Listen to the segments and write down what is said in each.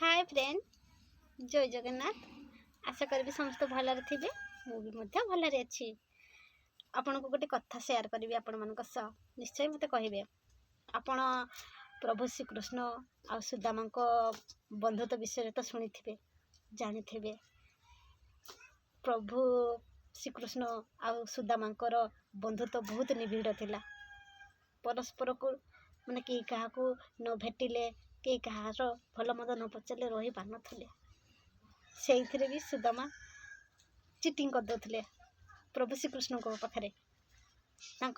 Hi friend, जय जगन्नाथ। आशा करी समस्त भलरे थे, मुझे भलरे अच्छी। आपण को गोटे कथा शेयर करी आपण मान निश्चय मत कहे। आपण प्रभु श्रीकृष्ण आ सुदामा बंधुत्व विषय तो शुणी थे, जानी थे। प्रभु श्रीकृष्ण आ सुदामा बंधुत्व बहुत निबिड़ थिला। परस्पर को माने कि क्या न भेटिले कई कहार भल मद न पचारे रही पार नुले। से भी सुदामा चिटिंग करदे प्रभु श्रीकृष्ण पाखे।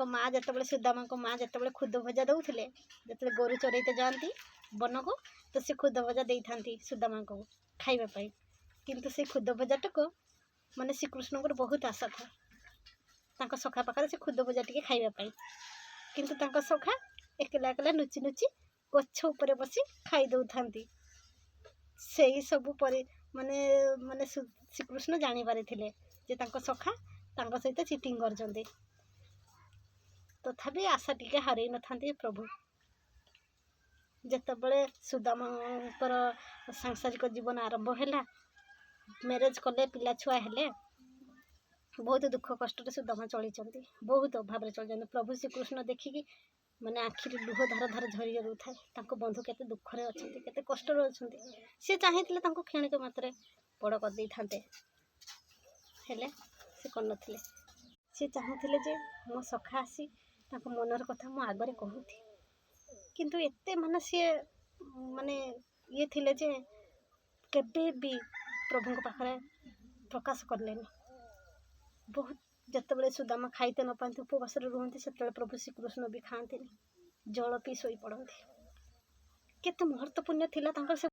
माँ जो सुदामा माँ जो खुद भजा दौले, जो गोरु चरईते जाती वन को, तो सी खुद भजा दे था सुदामा को खाइबापी। किंतु से खुद भजाटा को माने श्रीकृष्ण को बहुत आशा था सखा पाखे से खुद भजा टे खाइबापी। किंतु सखा एकला एकला नुची नुची गछ उपरे बसी खाई दौ था। से सब पर माने माने श्रीकृष्ण जानी पारे जे सखा सहित चिटिंग कर। तथापि आशा टिके हारे न था प्रभु। जितेबाला सुदामांकर सांसारिक जीवन आरंभ है, मैरेज कले, पिला छुआ हेले, बहुत दुख कष्ट सुदामा चली, बहुत अभाव चल। प्रभु श्रीकृष्ण देखिकी माने आखिर लुह धार धार झरी रोए बंधु केते दुख रे अच्छे, केते कष्ट अच्छा। सी चाहिए क्षणिक मात्र बड़ कर दे था, हेले से कर सी चाहूले जे मो सखा आसी मनर कथा मो आगे कहूथी। किंतु एते माने सी माने ये थिले जे केबे भी प्रभु पाखे प्रकाश करले। बहुत जितेबाला सुदामा खाईते न पाते उपवास रुहति, से प्रभु श्रीकृष्ण भी खाती जल पी शोई पड़ती। केते महत्वपूर्ण थिला से